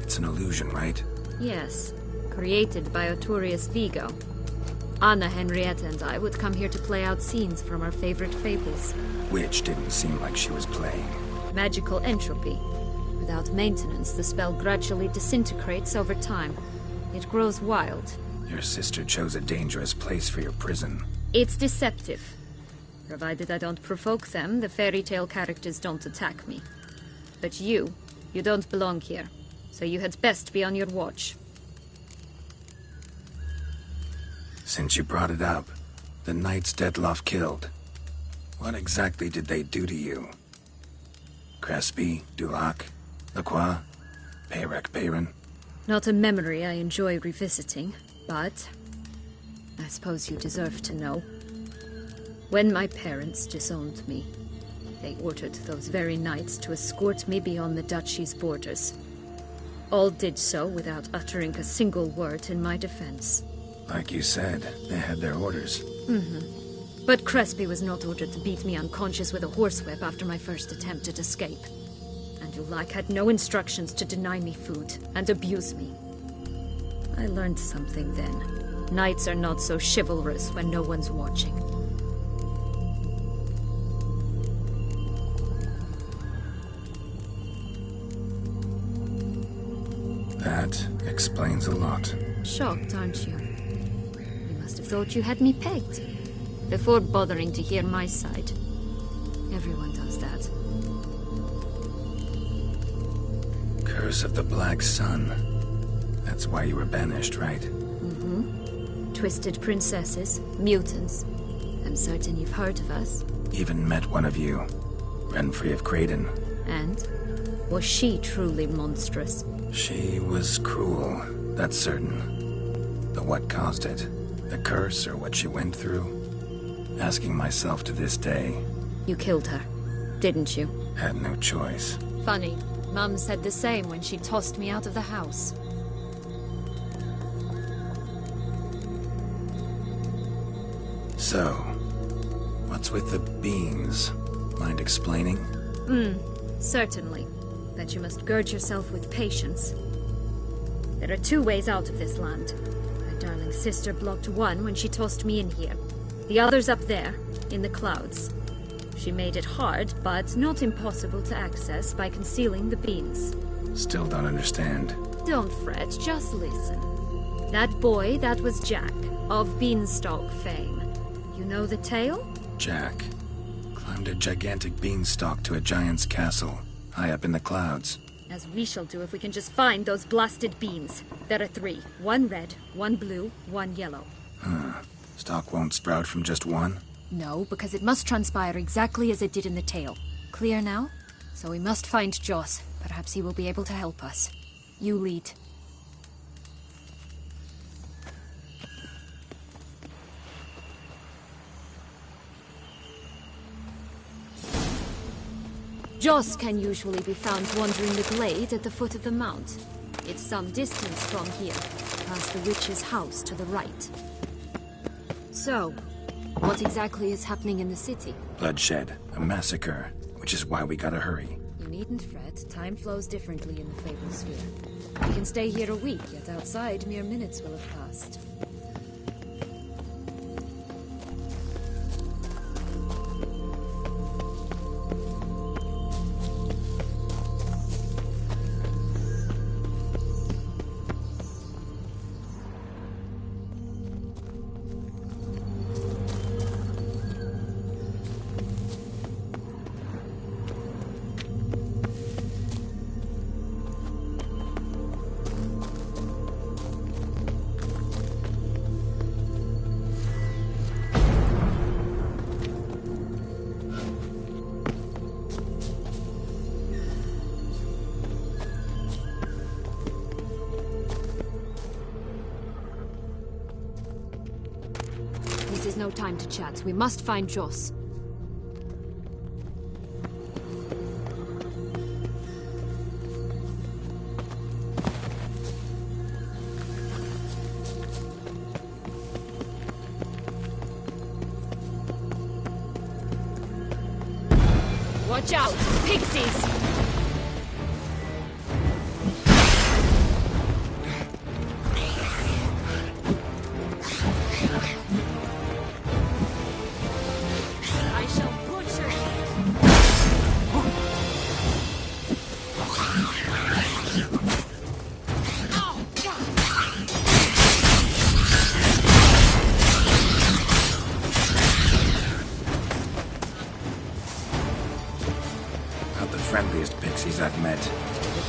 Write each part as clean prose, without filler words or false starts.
It's an illusion, right? Yes, created by Arturius Vigo. Anna, Henrietta, and I would come here to play out scenes from our favorite fables. Which didn't seem like she was playing. Magical entropy. Without maintenance, the spell gradually disintegrates over time. It grows wild. Your sister chose a dangerous place for your prison. It's deceptive. Provided I don't provoke them, the fairy tale characters don't attack me. But you don't belong here. So you had best be on your watch. Since you brought it up, the knights Detloff killed. What exactly did they do to you? Crespi, Dulac, Lacroix, Peyrac Bayron? Not a memory I enjoy revisiting, but I suppose you deserve to know. When my parents disowned me, they ordered those very knights to escort me beyond the duchy's borders. All did so without uttering a single word in my defense. Like you said, they had their orders. But Crespi was not ordered to beat me unconscious with a horsewhip after my first attempt at escape. And Dulac had no instructions to deny me food and abuse me. I learned something then. Knights are not so chivalrous when no one's watching. That explains a lot. Shocked, aren't you? You must have thought you had me pegged. Before bothering to hear my side. Everyone does that. Curse of the Black Sun. That's why you were banished, right? Twisted princesses, mutants. I'm certain you've heard of us. Even met one of you. Renfrey of Creighton. And? Was she truly monstrous? She was cruel, that's certain. But what caused it? The curse or what she went through? Asking myself to this day. You killed her, didn't you? Had no choice. Funny. Mum said the same when she tossed me out of the house. So, what's with the beans? Mind explaining? Certainly. But you must gird yourself with patience. There are two ways out of this land. My darling sister blocked one when she tossed me in here. The other's up there, in the clouds. She made it hard, but not impossible to access by concealing the beans. Still don't understand. Don't fret, just listen. That boy, that was Jack, of Beanstalk fame. You know the tale? Jack climbed a gigantic beanstalk to a giant's castle, high up in the clouds. As we shall do if we can just find those blasted beans. There are 3. 1 red, 1 blue, 1 yellow. Stalk won't sprout from just one? No, because it must transpire exactly as it did in the tale. Clear now? So we must find Joss. Perhaps he will be able to help us. You lead. Joss can usually be found wandering the glade at the foot of the mount. It's some distance from here, past the witch's house to the right. So, what exactly is happening in the city? Bloodshed, a massacre, which is why we gotta hurry. You needn't fret. Time flows differently in the Fable Sphere. We can stay here a week, yet outside mere minutes will have passed. This is no time to chat. We must find Joss. Watch out! Pixies!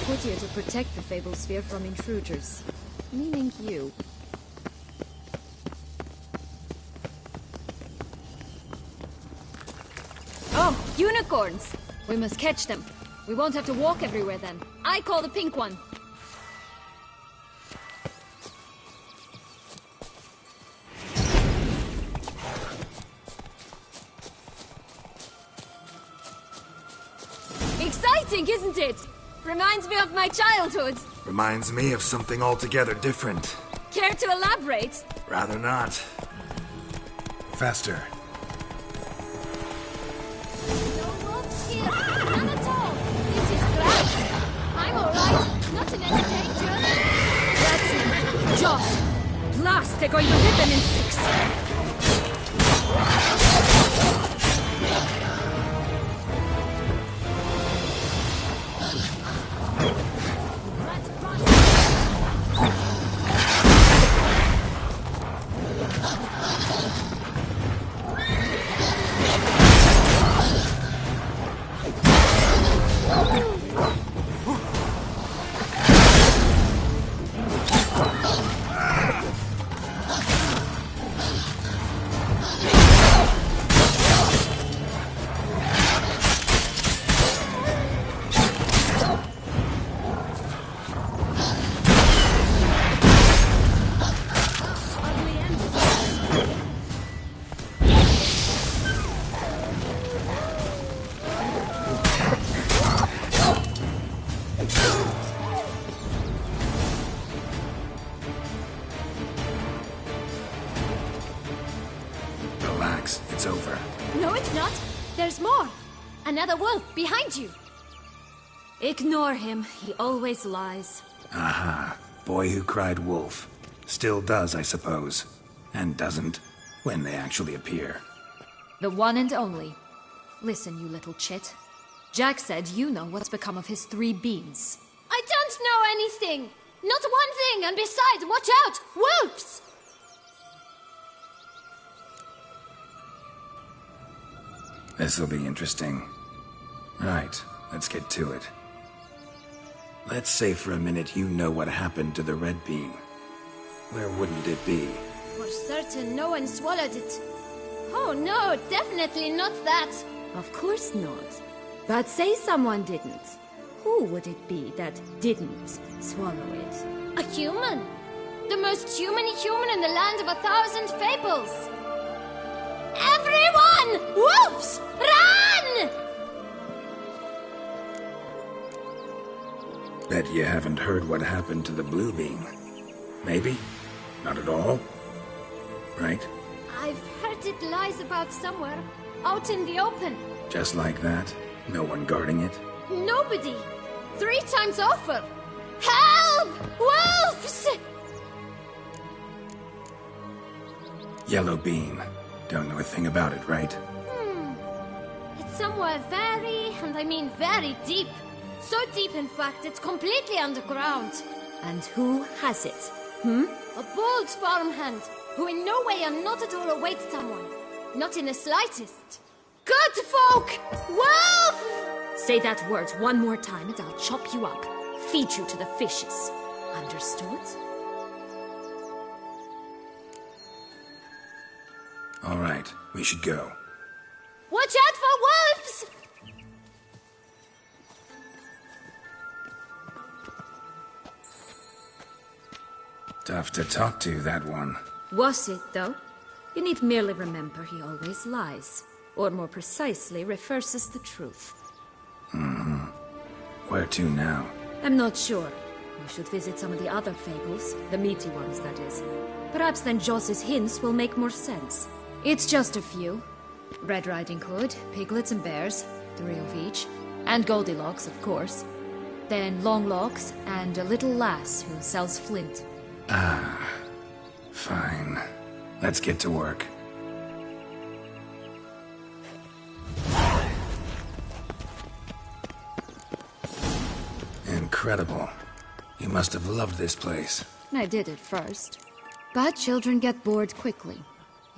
put here to protect the Fableспhere from intruders. Meaning you. Oh, unicorns! We must catch them. We won't have to walk everywhere then. I call the pink one. Exciting, isn't it? Reminds me of my childhood. Reminds me of something altogether different. Care to elaborate? Rather not. Faster. No wolves here. None at all. This is great. I'm alright. Not in any danger. That's him. Joss. Blast, they're going to rip them in six. Relax, it's over. No, it's not. There's more. Another wolf behind you. Ignore him. He always lies. Aha. Boy who cried wolf. Still does, I suppose. And doesn't, when they actually appear. The one and only. Listen, you little chit. Jack said you know what's become of his 3 beans. I don't know anything! Not one thing, and besides, watch out! Wolves! This'll be interesting. Right, let's get to it. Let's say for a minute you know what happened to the red bean. Where wouldn't it be? For certain, no one swallowed it. Oh no, definitely not that. Of course not. But say someone didn't. Who would it be that didn't swallow it? A human. The most human in the land of 1,000 fables. Everyone! Wolves! Run! Bet you haven't heard what happened to the blue bean. Maybe? Not at all? Right? I've heard it lies about somewhere, out in the open. Just like that? No one guarding it? Nobody! 3 times over! Help! Wolves! Yellow bean. Don't know a thing about it, right? It's somewhere very, and I mean very deep. So deep, in fact, it's completely underground. And who has it? A bold farmhand, who in no way and not at all awaits someone. Not in the slightest. Good folk! Wolf! Say that word one more time and I'll chop you up. Feed you to the fishes. Understood? All right, we should go. Watch out for wolves! Tough to talk to, that one. Was it, though? You need merely remember he always lies. Or more precisely, reverses the truth. Where to now? I'm not sure. We should visit some of the other fables. The meaty ones, that is. Perhaps then Joss's hints will make more sense. It's just a few. Red Riding Hood, piglets and bears, 3 of each. And Goldilocks, of course. Then Longlocks, and a little lass who sells flint. Fine. Let's get to work. Incredible. You must have loved this place. I did at first. But children get bored quickly.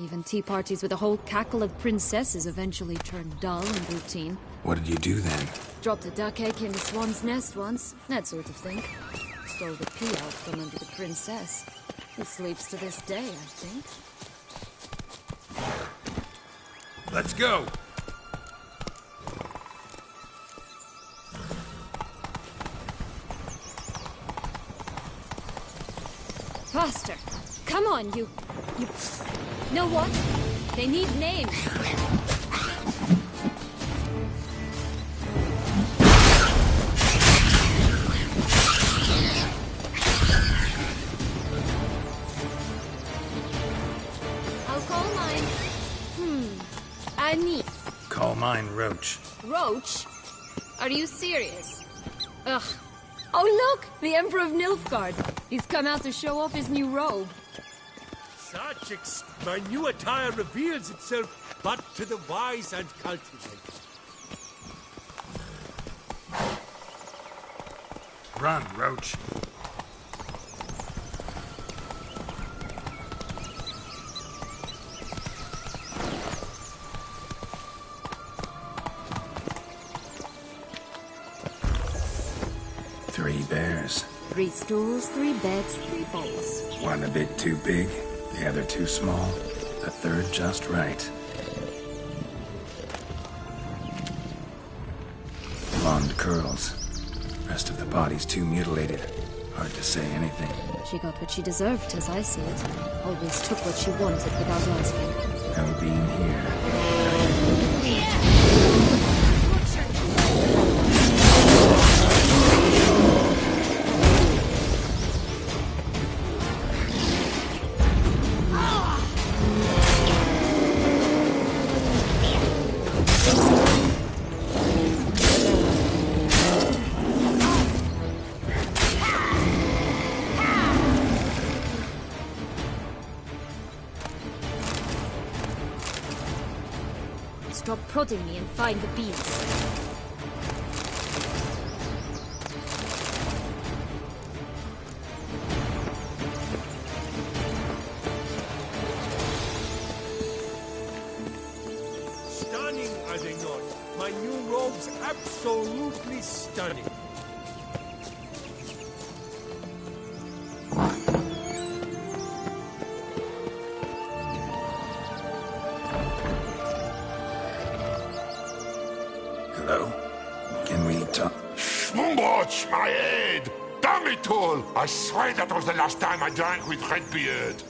Even tea parties with a whole cackle of princesses eventually turn dull and routine. What did you do then? Dropped a duck egg in the swan's nest once, that sort of thing. Stole the pea out from under the princess. He sleeps to this day, I think. Let's go! Faster! Come on, you... Know what? They need names. I'll call mine... Anise. Call mine Roach. Roach? Are you serious? Ugh. Oh look! The Emperor of Nilfgaard. He's come out to show off his new robe. Sarchix, my new attire reveals itself but to the wise and cultivated. Run, Roach. Three bears. 3 stools, 3 beds, 3 bowls. One a bit too big, the other too small, the third just right. Blonde curls. Rest of the body's too mutilated. Hard to say anything. She got what she deserved, as I see it. Always took what she wanted without asking. No being here. Stop prodding me and find the beans. Stunning, are they not? My new robe's absolutely stunning. Hello? Can we talk? Schmumbroch, my head! Damn it all! I swear that was the last time I drank with Redbeard.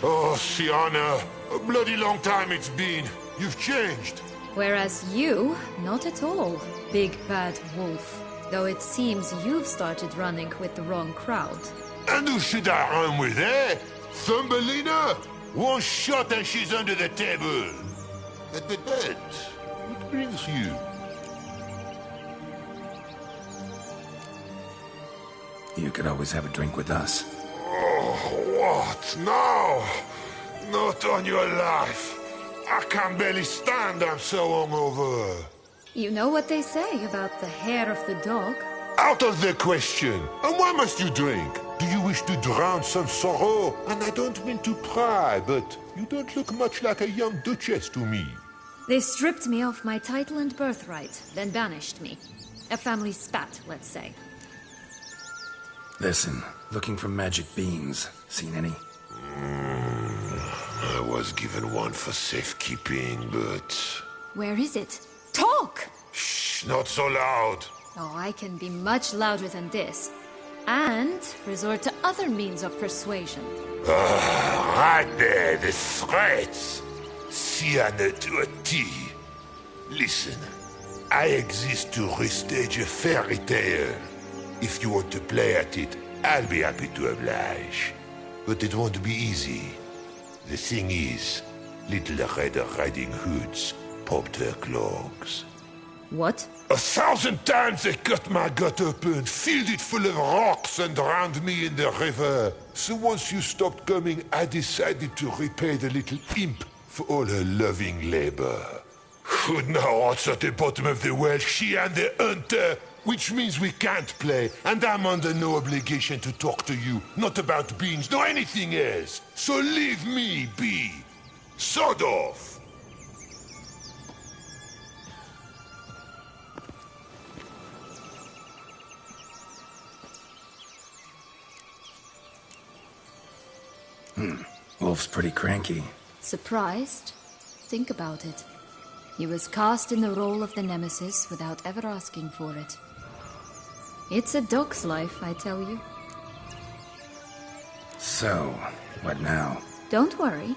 Oh, Sienna, a bloody long time it's been. You've changed. Whereas you, not at all, big bad wolf. Though it seems you've started running with the wrong crowd. And who should I run with, eh? Thumbelina? One shot and she's under the table. But, what brings you? You could always have a drink with us. Oh, what now? Not on your life. I can barely stand, I'm so hungover. You know what they say about the hair of the dog? Out of the question. And why must you drink? Do you wish to drown some sorrow? And I don't mean to pry, but you don't look much like a young duchess to me. They stripped me of my title and birthright, then banished me. A family spat, let's say. Listen, looking for magic beans. Seen any? I was given one for safekeeping, but... Where is it? Talk! Shh, not so loud. Oh, I can be much louder than this. And resort to other means of persuasion. Right there, the threats. Sienna to a T. Listen, I exist to restage a fairy tale. If you want to play at it, I'll be happy to oblige. But it won't be easy. The thing is, Little Red Riding Hoods popped her clogs. What? 1,000 times they cut my gut open, filled it full of rocks and drowned me in the river. So once you stopped coming, I decided to repay the little imp for all her loving labor. Who now what's at the bottom of the well, she and the hunter, which means we can't play, and I'm under no obligation to talk to you, not about beans, nor anything else. So leave me be. Sod off. Wolf's pretty cranky. Surprised? Think about it. He was cast in the role of the Nemesis without ever asking for it. It's a dog's life, I tell you. So, what now? Don't worry.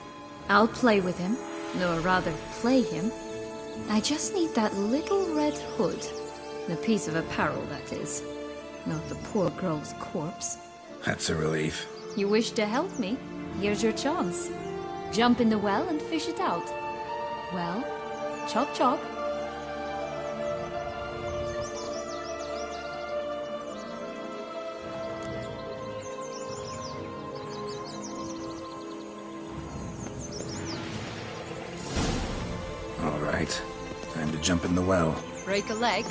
I'll play with him. Or rather, play him. I just need that little red hood. The piece of apparel, that is. Not the poor girl's corpse. That's a relief. You wish to help me? Here's your chance. Jump in the well and fish it out. Well, chop chop. All right. Time to jump in the well. Break a leg.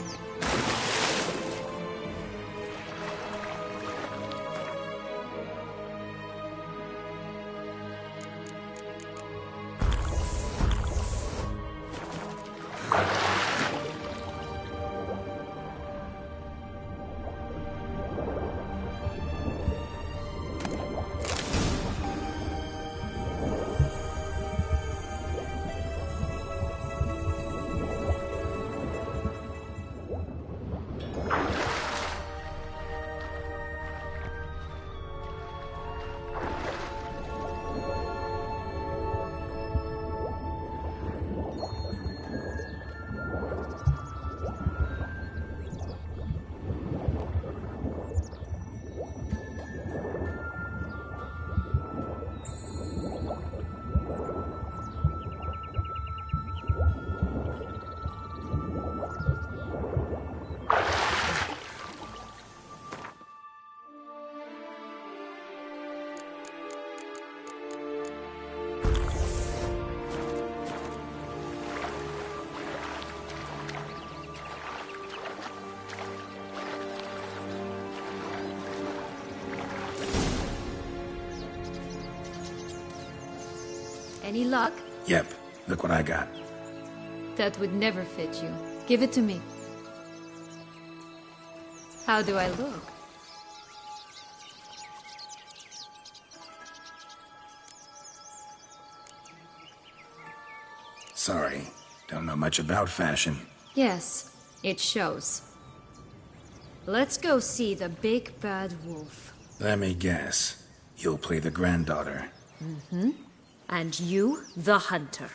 Any luck? Yep, look what I got. That would never fit you. Give it to me. How do I look? Sorry, don't know much about fashion. Yes, it shows. Let's go see the big bad wolf. Let me guess. You'll play the granddaughter. Mm-hmm. And you, the hunter.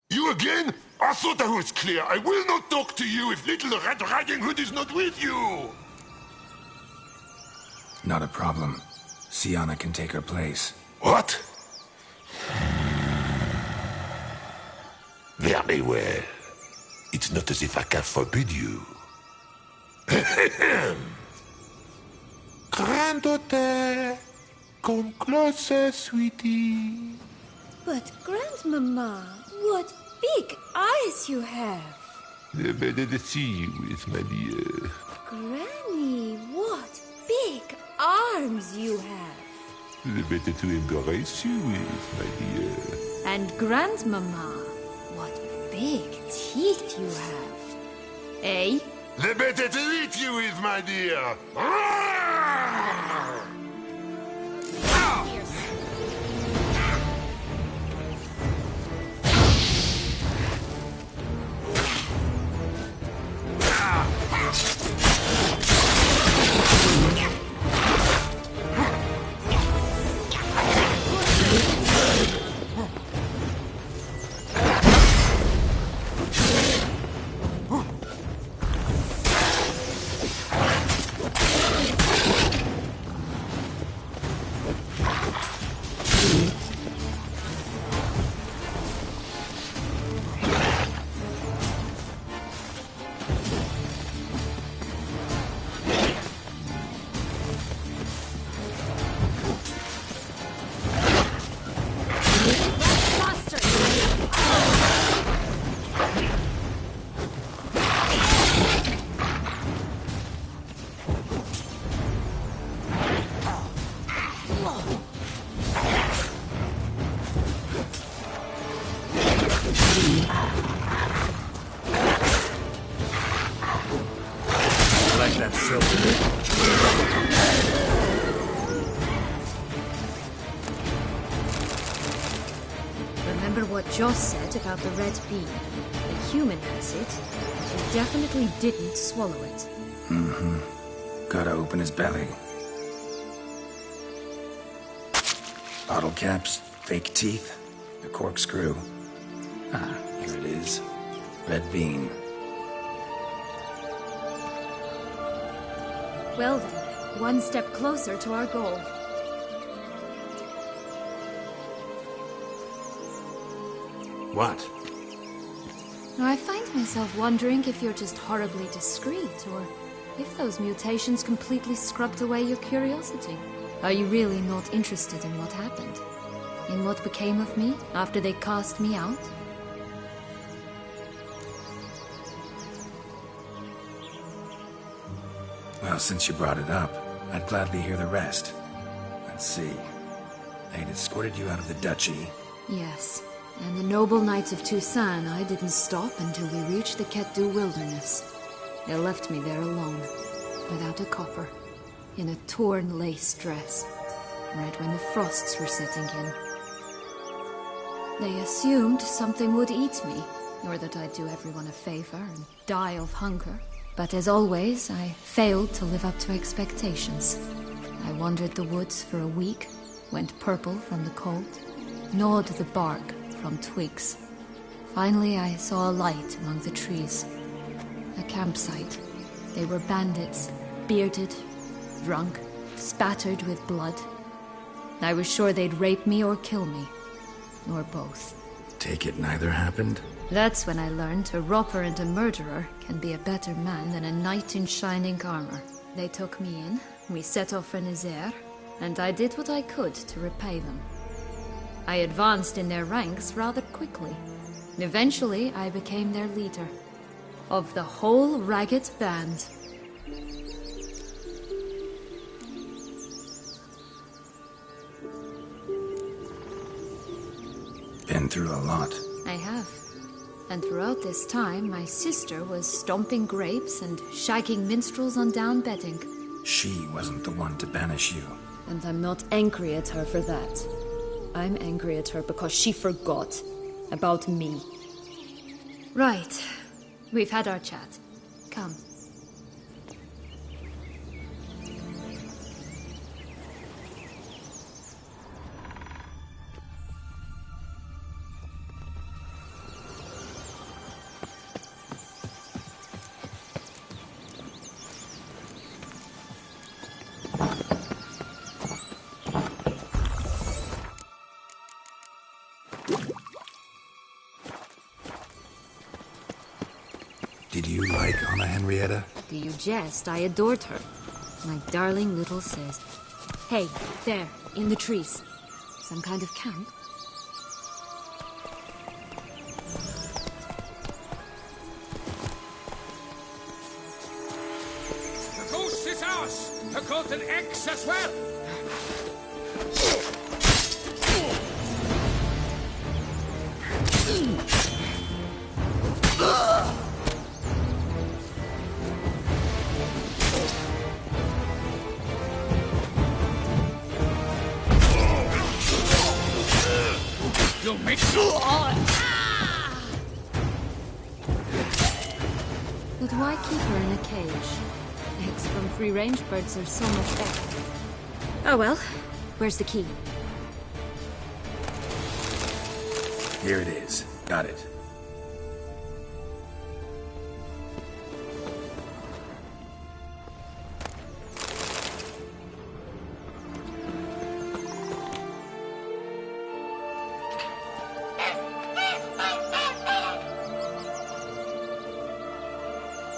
You again? I thought I was clear. I will not talk to you if little Red Riding Hood is not with you. Not a problem. Sienna can take her place. What? Very well. It's not as if I can forbid you. Granddaughter, come closer, sweetie. But Grandmama, what big eyes you have. The better to see you with, my dear. Granny, what big arms you have. The better to embrace you with, my dear. And Grandmama, what big teeth you have. Eh? The better to eat you with, my dear. Remember what Joss said about the red bean. A human has it, and he definitely didn't swallow it. Mm-hmm. Gotta open his belly. Bottle caps, fake teeth, a corkscrew. Ah, here it is. Red bean. Well then, one step closer to our goal. What? I find myself wondering if you're just horribly discreet, or if those mutations completely scrubbed away your curiosity. Are you really not interested in what happened? In what became of me after they cast me out? Well, since you brought it up, I'd gladly hear the rest. Let's see. They'd escorted you out of the duchy. Yes, and the noble knights of Toussaint, I didn't stop until we reached the Ketdu wilderness. They left me there alone, without a copper, in a torn lace dress, right when the frosts were setting in. They assumed something would eat me, or that I'd do everyone a favor and die of hunger. But as always, I failed to live up to expectations. I wandered the woods for a week, went purple from the cold, gnawed the bark from twigs. Finally, I saw a light among the trees. A campsite. They were bandits, bearded, drunk, spattered with blood. I was sure they'd rape me or kill me, or both. Take it neither happened? That's when I learned a robber and a murderer can be a better man than a knight in shining armor. They took me in, we set off for Nazaire, and I did what I could to repay them. I advanced in their ranks rather quickly. Eventually, I became their leader. Of the whole ragged band. Been through a lot. I have. And throughout this time, my sister was stomping grapes and shagging minstrels on down bedding. She wasn't the one to banish you. And I'm not angry at her for that. I'm angry at her because she forgot about me. Right. We've had our chat. Come. Did you like Anna Henrietta? Do you jest? I adored her. My darling little sis. Hey, there, in the trees. Some kind of camp? The ghost is ours! The golden eggs as well! You make But why keep her in a cage? Eggs from free-range birds are so much better. Oh well, where's the key? Here it is. Got it.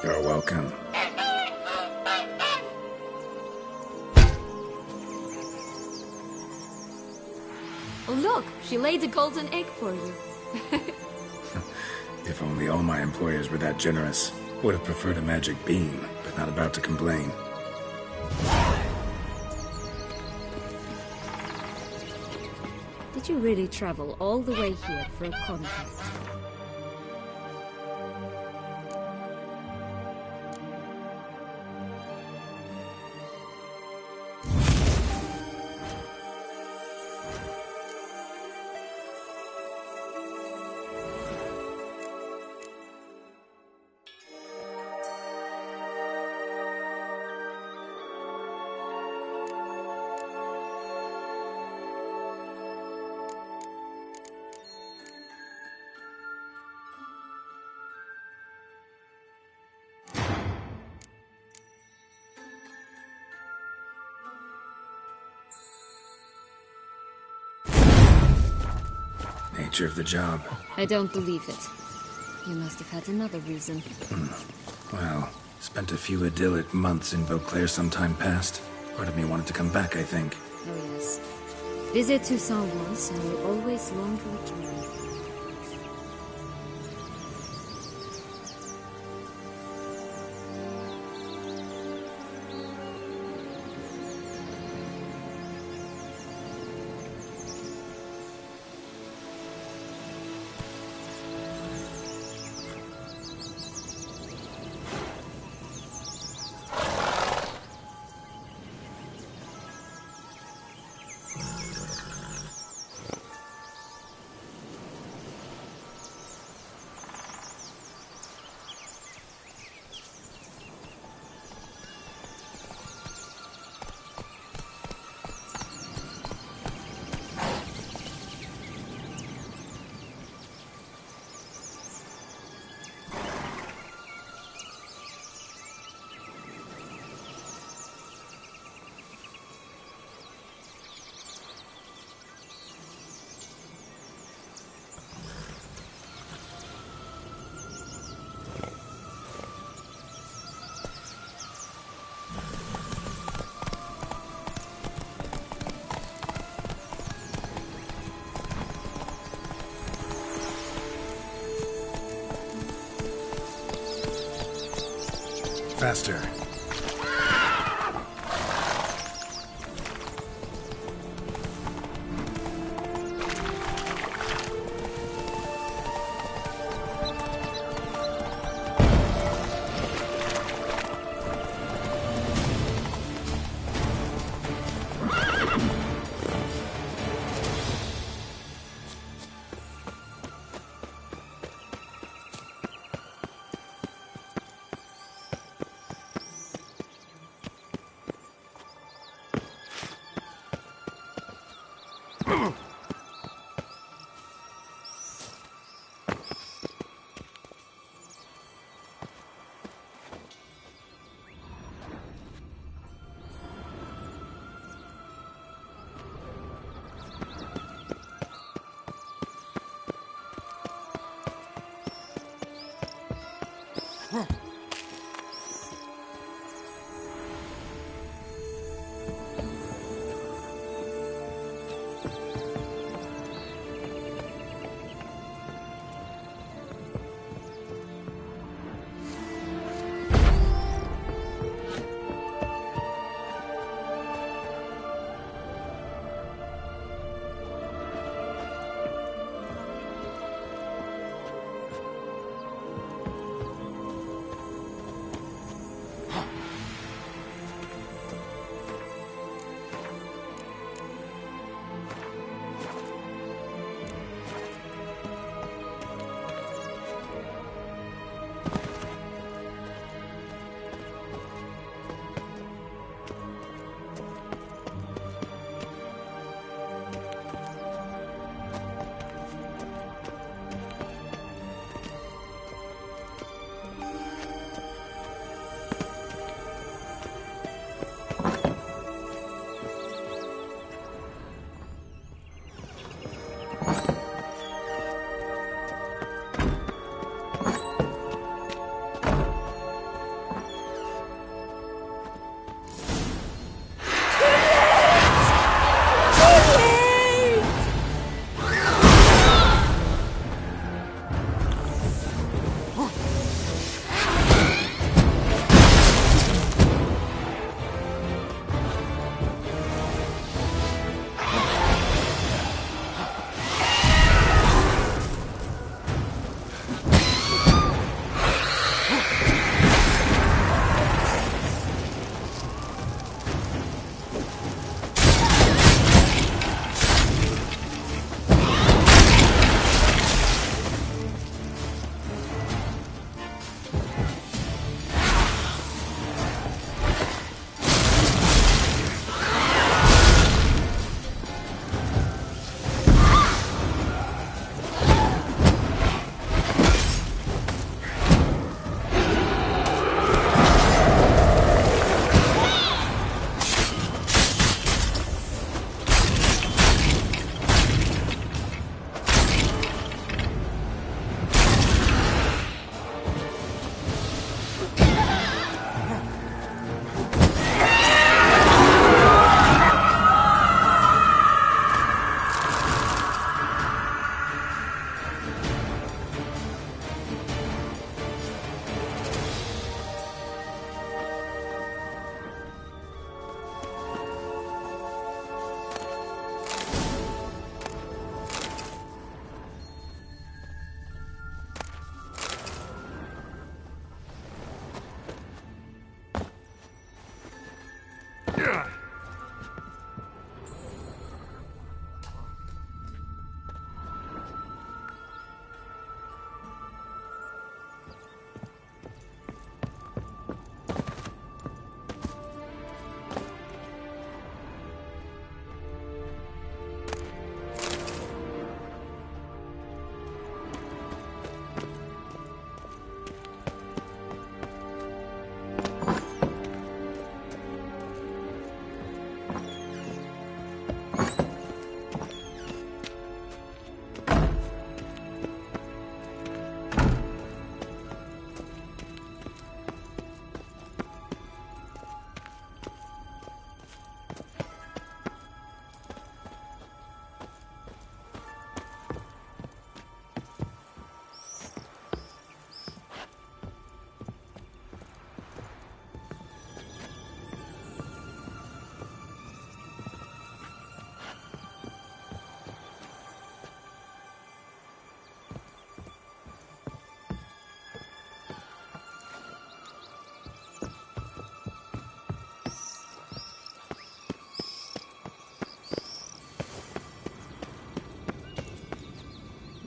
You're welcome. Oh look, she laid a golden egg for you. If only all my employers were that generous. Would have preferred a magic bean, but not about to complain. Did you really travel all the way here for a contract? picture of the job. I don't believe it. You must have had another reason. Well, spent a few idyllic months in Beauclair some time past. Part of me wanted to come back, I think. Oh yes. Visit Toussaint once, and will always long to return. Faster.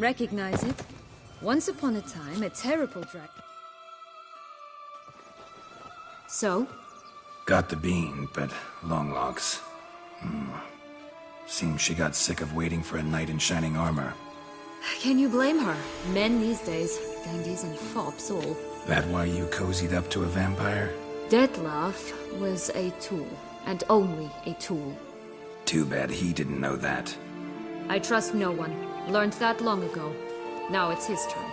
recognize it. Once upon a time, a terrible dragon. So? Got the bean, but long locks. Seems she got sick of waiting for a knight in shining armor. Can you blame her? Men these days, dandies and fops all. That why you cozied up to a vampire? Detlef was a tool, and only a tool. Too bad he didn't know that. I trust no one. Learned that long ago. Now it's his turn.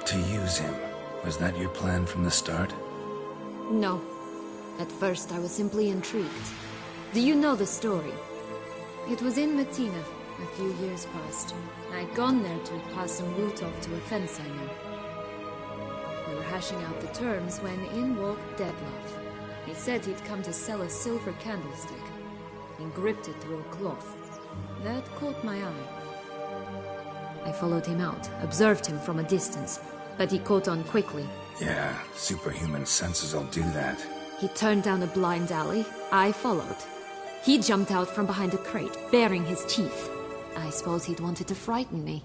To use him. Was that your plan from the start? No. At first I was simply intrigued. Do you know the story? It was in Matina, a few years past. I'd gone there to pass some loot off to a fence I knew. We were hashing out the terms when in walked Detlef. He said he'd come to sell a silver candlestick. He gripped it through a cloth. That caught my eye. I followed him out, observed him from a distance, but he caught on quickly. Yeah, superhuman senses will do that. He turned down a blind alley. I followed. He jumped out from behind a crate, baring his teeth. I suppose he'd wanted to frighten me.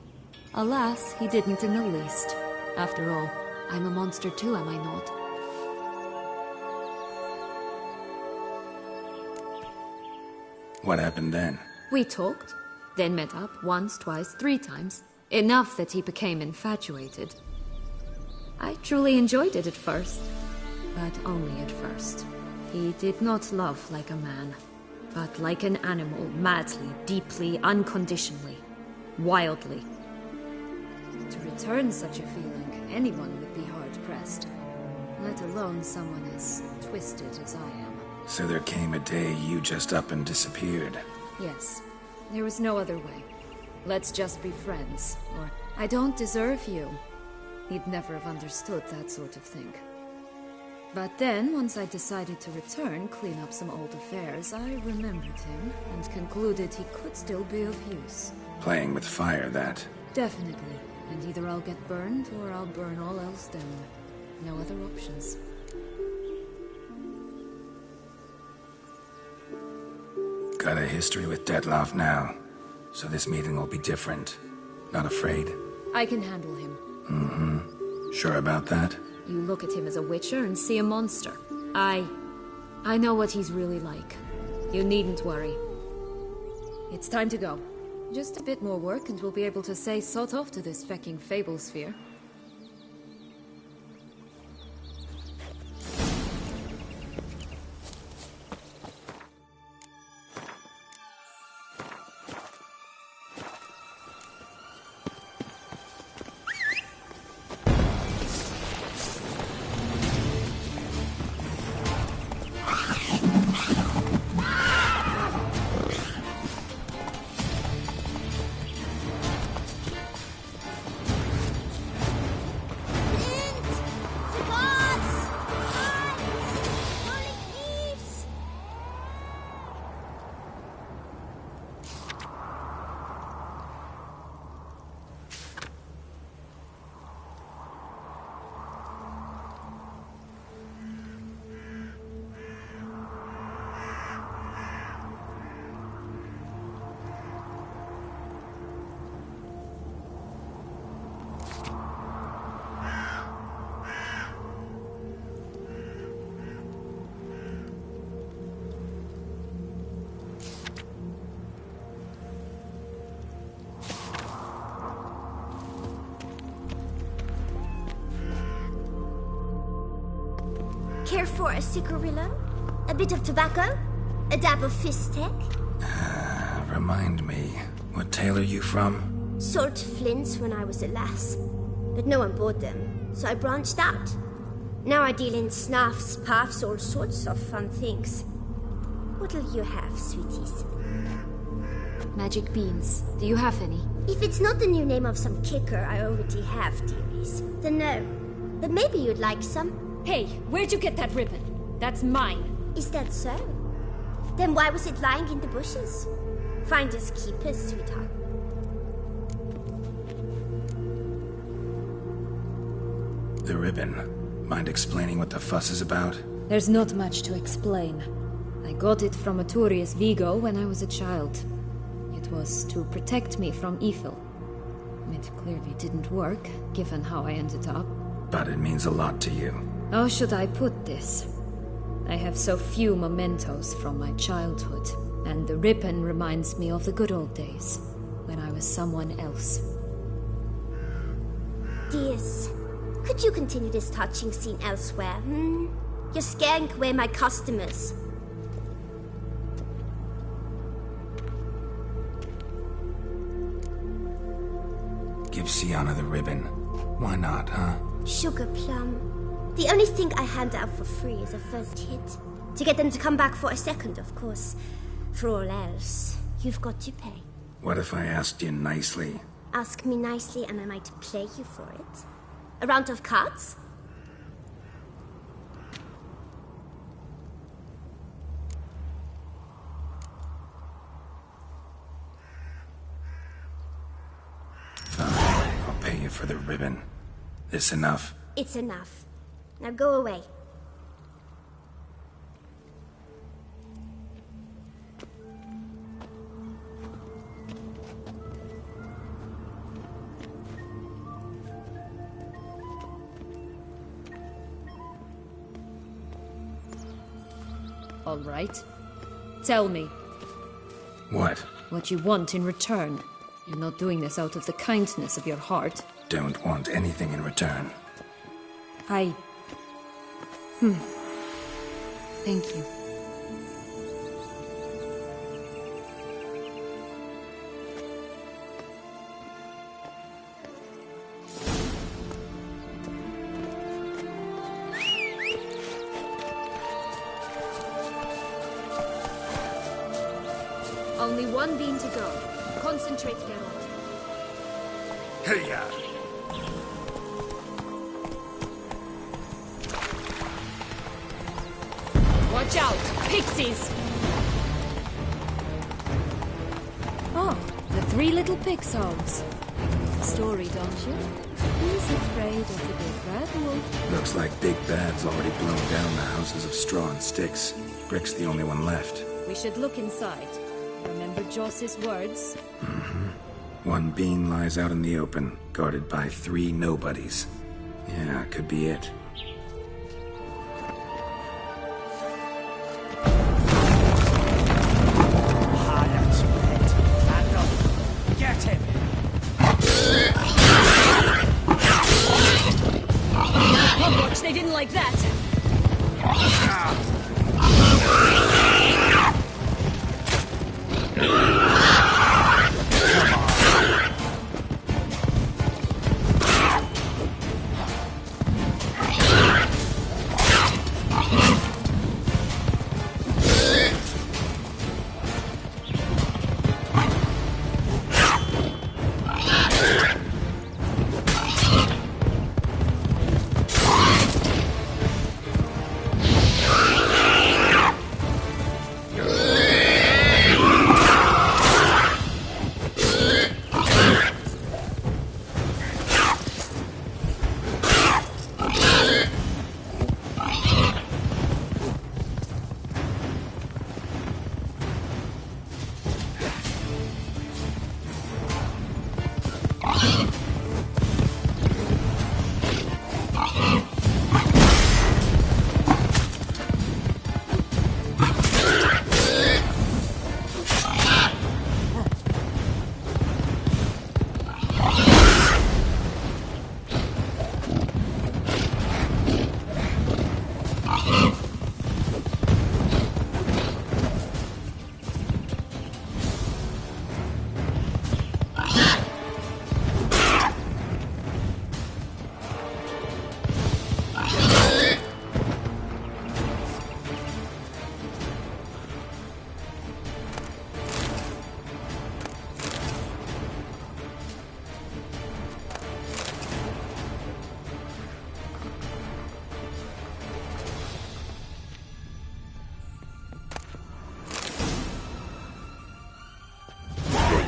Alas, he didn't in the least. After all, I'm a monster too, am I not? What happened then? We talked, then met up once, twice, 3 times. Enough that he became infatuated. I truly enjoyed it at first, but only at first. He did not love like a man, but like an animal, madly, deeply, unconditionally, wildly. To return such a feeling, anyone would be hard-pressed, let alone someone as twisted as I am. So there came a day you just up and disappeared. Yes, there was no other way. Let's just be friends, or I don't deserve you. He'd never have understood that sort of thing. But then, once I decided to return, clean up some old affairs, I remembered him and concluded he could still be of use. Playing with fire, that. Definitely. And either I'll get burned or I'll burn all else down. No other options. Got a history with Detlef now, so this meeting will be different. Not afraid? I can handle him. Sure about that? You look at him as a witcher and see a monster. I know what he's really like. You needn't worry. It's time to go. Just a bit more work and we'll be able to say sod off to this fecking fable sphere. Care for a cigarillo? A bit of tobacco? A dab of fistek? Remind me, what tale are you from? Sold flints when I was a lass, but no one bought them, so I branched out. Now I deal in snuffs, puffs, all sorts of fun things. What'll you have, sweeties? Magic beans. Do you have any? If it's not the new name of some kicker I already have, dearies, then no. But maybe you'd like some. Hey, where'd you get that ribbon? That's mine. Is that so? Then why was it lying in the bushes? Finders keepers, sweetheart. The ribbon. Mind explaining what the fuss is about? There's not much to explain. I got it from a Turius Vigo when I was a child. It was to protect me from evil. It clearly didn't work, given how I ended up. But it means a lot to you. How should I put this? I have so few mementos from my childhood, and the ribbon reminds me of the good old days, when I was someone else. Dears, could you continue this touching scene elsewhere, You're scaring away my customers. Give Sienna the ribbon. Why not, huh? Sugar plum. The only thing I hand out for free is a first hit. To get them to come back for a second, of course. For all else, you've got to pay. What if I asked you nicely? Ask me nicely and I might play you for it. A round of cards? Fine, I'll pay you for the ribbon. This enough? It's enough. Now go away. All right. Tell me. What? What you want in return. You're not doing this out of the kindness of your heart. Don't want anything in return. Thank you. Only one bean to go. Concentrate, Geralt. Hey-ya! Watch out! Pixies! Oh, the three little pixels. Story, don't you? Who's afraid of the big bad wolf? Looks like Big Bad's already blown down the houses of straw and sticks. Brick's the only one left. We should look inside. Remember Joss's words? One bean lies out in the open, guarded by 3 nobodies. Yeah, could be it. Get him! Watch, they didn't like that!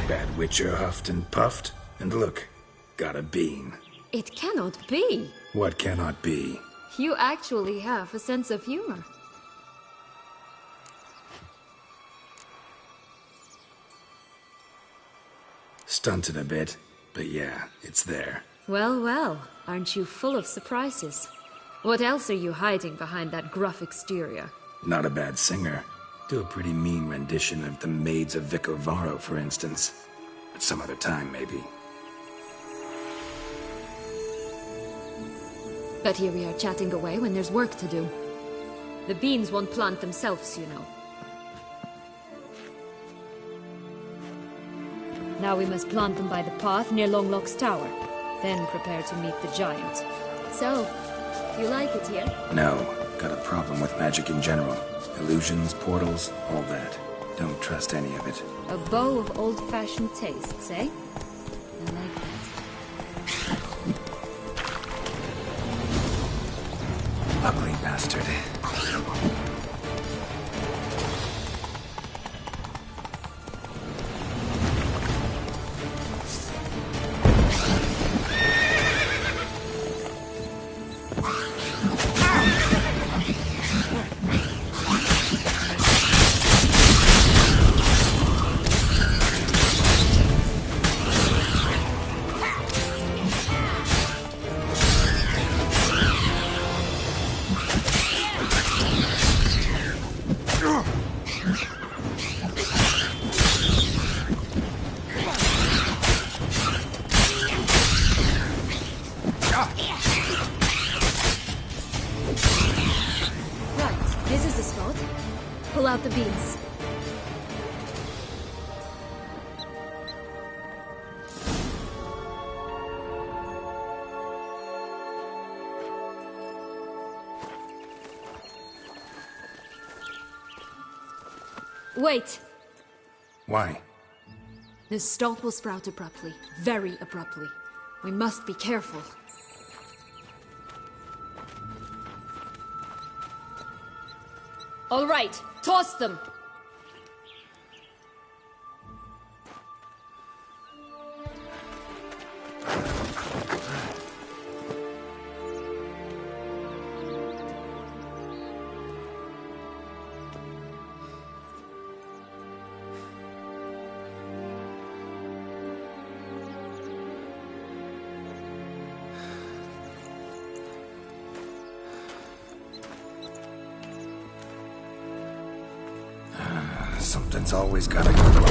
Bad Witcher huffed and puffed, and look, got a bean. It cannot be. What cannot be? You actually have a sense of humor. Stunted a bit, but yeah, it's there. Well, well, aren't you full of surprises? What else are you hiding behind that gruff exterior? Not a bad singer. Do a pretty mean rendition of The Maids of Vicovaro, for instance. But some other time, maybe. But here we are chatting away when there's work to do. The beans won't plant themselves, you know. Now we must plant them by the path near Longlock's tower. Then prepare to meet the giant. So, you like it here? No, got a problem with magic in general. Illusions, portals, all that. Don't trust any of it. A bow of old-fashioned tastes, eh? I like that. Ugly bastard. Pull out the beans. Wait! Why? The stalk will sprout abruptly. Very abruptly. We must be careful. All right, toss them! Something's always gotta go wrong.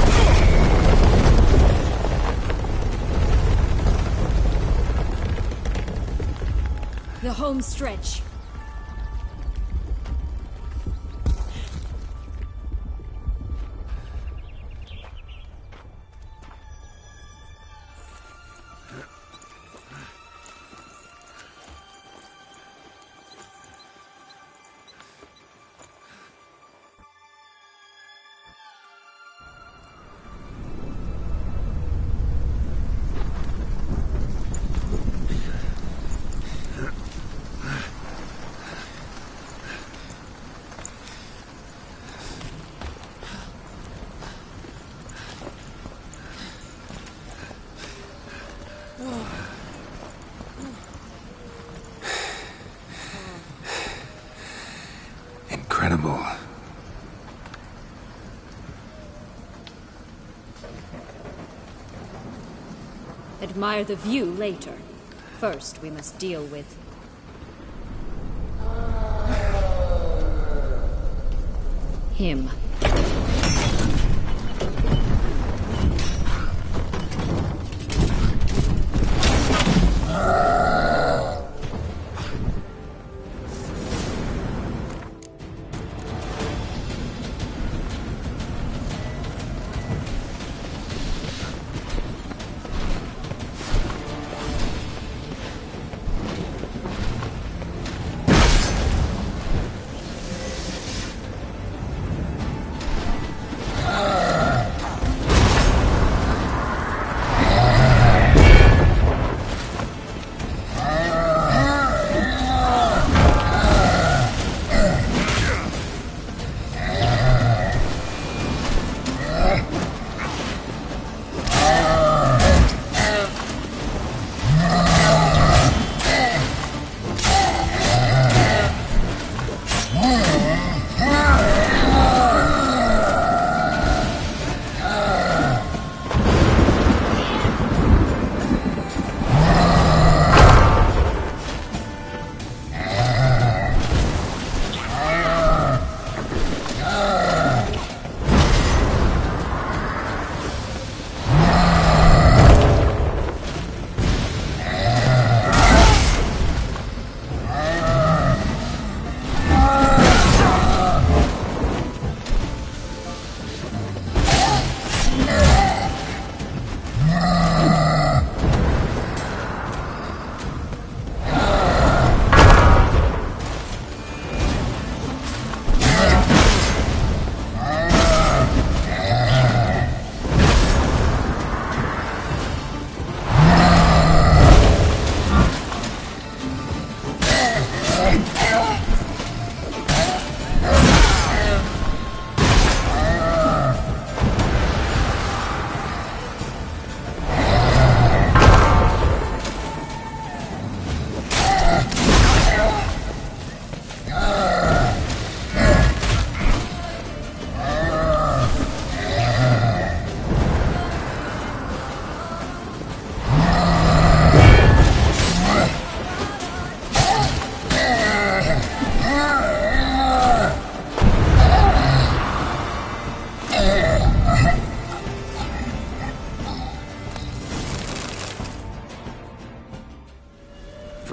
The home stretch. Incredible. Admire the view later. First, we must deal with... him.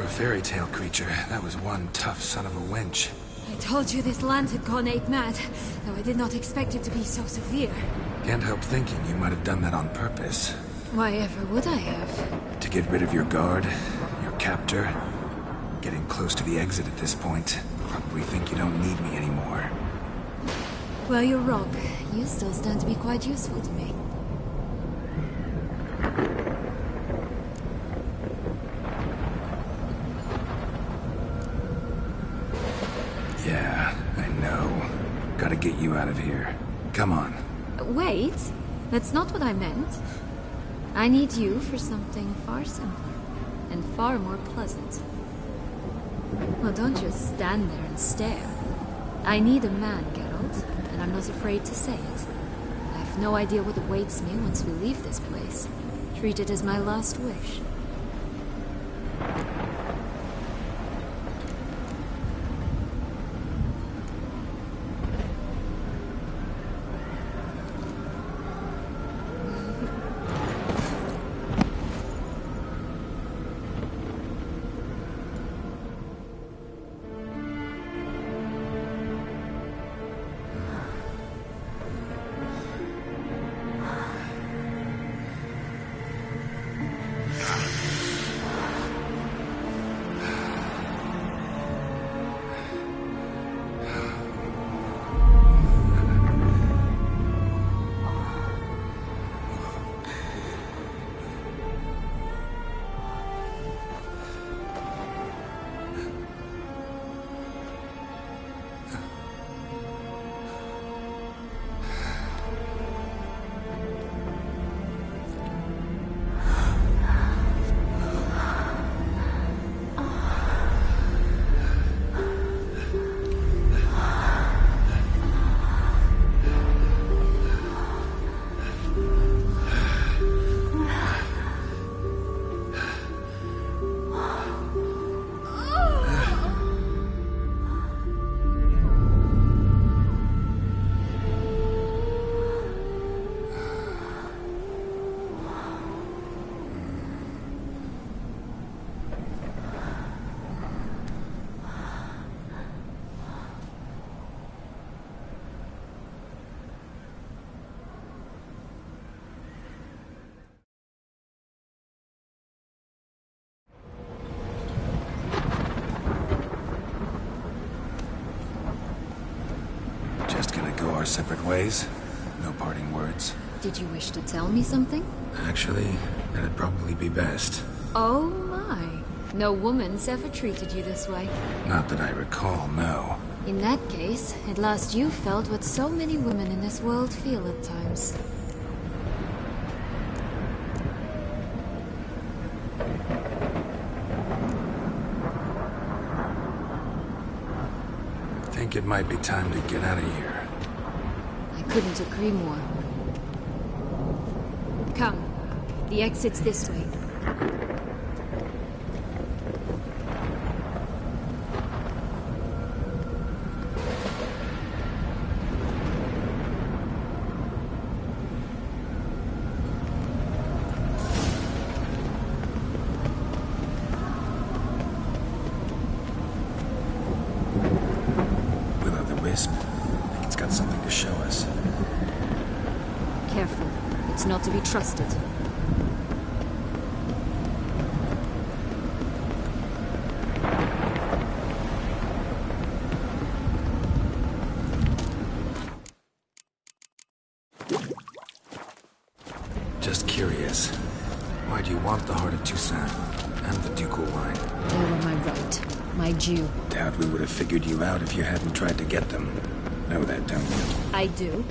For a fairy tale creature, that was one tough son of a wench. I told you this land had gone ape mad, though I did not expect it to be so severe. Can't help thinking you might have done that on purpose. Why ever would I have? To get rid of your guard, your captor. Getting close to the exit at this point. Probably think you don't need me anymore. Well, you're wrong. You still stand to be quite useful to me. Yeah, I know. Gotta get you out of here. Come on. Wait, that's not what I meant. I need you for something far simpler and far more pleasant. Well, don't just stand there and stare. I need a man, Geralt, and I'm not afraid to say it. I have no idea what awaits me once we leave this place. Treat it as my last wish. Our separate ways. No parting words. Did you wish to tell me something? Actually, that'd probably be best. Oh my. No woman's ever treated you this way. Not that I recall, no. In that case, at last you felt what so many women in this world feel at times. Think it might be time to get out of here. I couldn't agree more. Come. The exit's this way. Will-o'-the-wisp. I think it's got something to show us. Careful. It's not to be trusted. Just curious. Why do you want the heart of Toussaint and the ducal wine? They were my right. My due. Doubt we would have figured you out if you hadn't tried to get them. Know that, don't you? I do.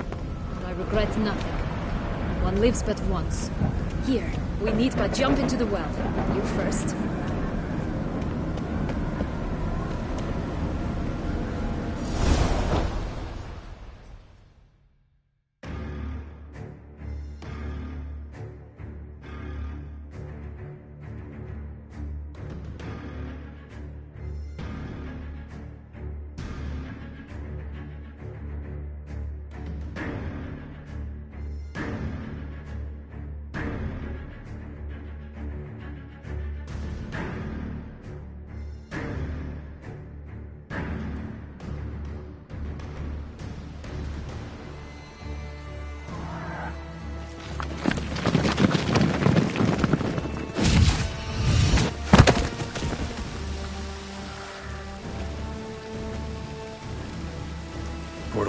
And I regret nothing. One lives but once. Here, we need but jump into the well. You first.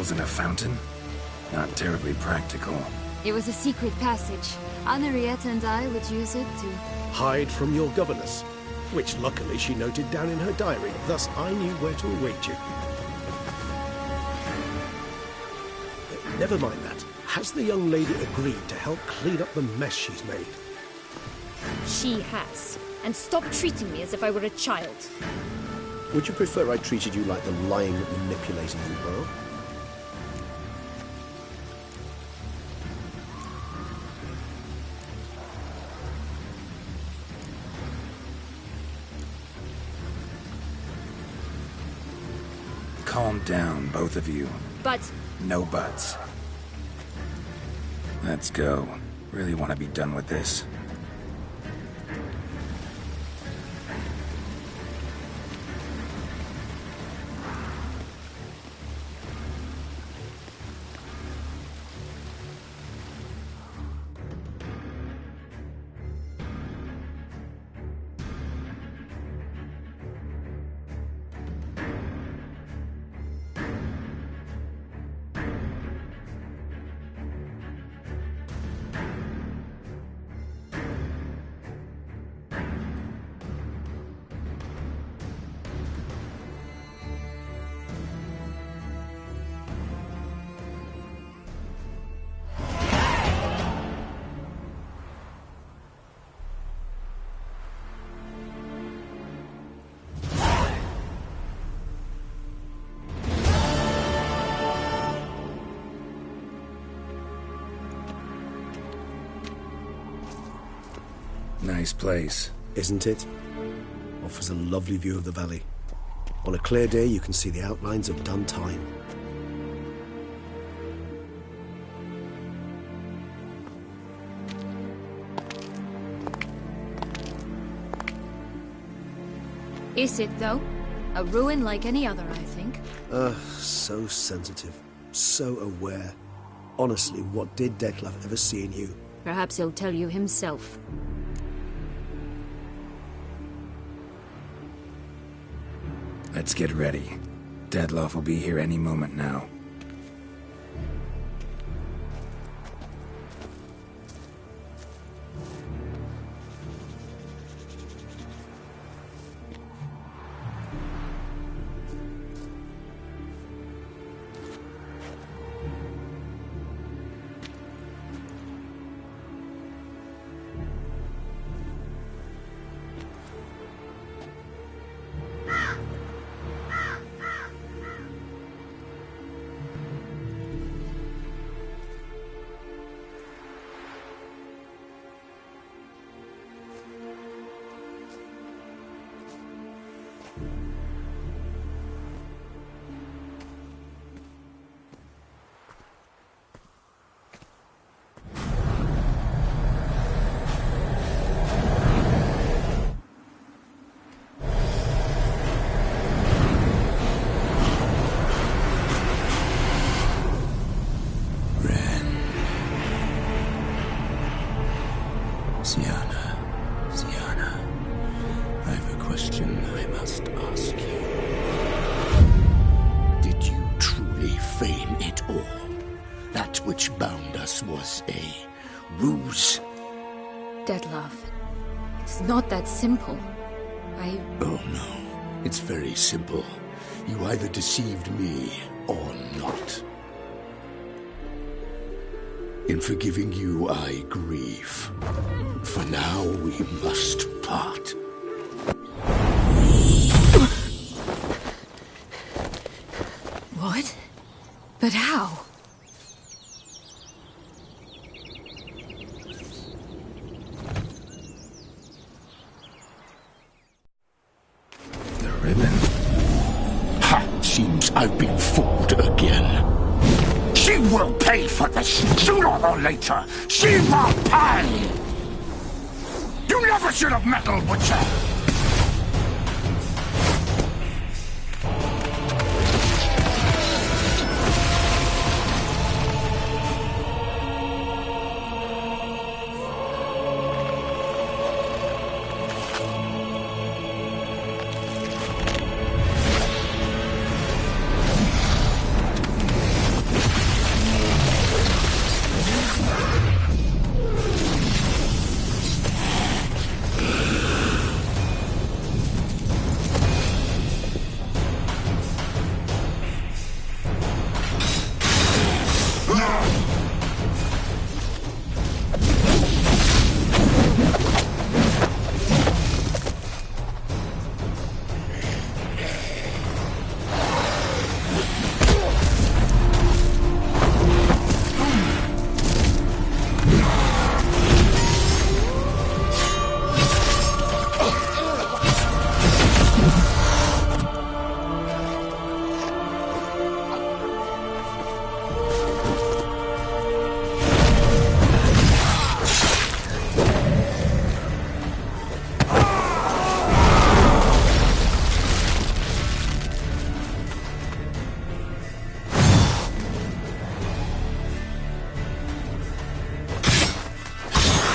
tentacles in a fountain? Not terribly practical. It was a secret passage. Henriette and I would use it to... Hide from your governess, which luckily she noted down in her diary, thus I knew where to await you. Never mind that. Has the young lady agreed to help clean up the mess she's made? She has. And stop treating me as if I were a child. Would you prefer I treated you like the lying, manipulating you were? Calm down, both of you. But... No buts. Let's go. Really want to be done with this. Nice place. Isn't it? Offers a lovely view of the valley. On a clear day, you can see the outlines of done time. Is it, though? A ruin like any other, I think. So sensitive. So aware. Honestly, what did Detlef ever see in you? Perhaps he'll tell you himself. Let's get ready. Detlef will be here any moment now. Sienna, I have a question I must ask you. Did you truly feign it all? That which bound us was a ruse? Detlef, it's not that simple. Oh no, it's very simple. You either deceived me or not. In forgiving you, I grieve. For now, we must part. What? But how? The ribbon. Ha! Seems I've been fooled again. She will pay for this, sooner or later. She will pay! You never should have meddled with her!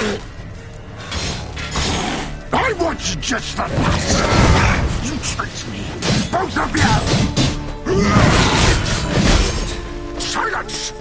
I want just the last. You tricked me, both of you! Silence!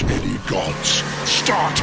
Any gods, start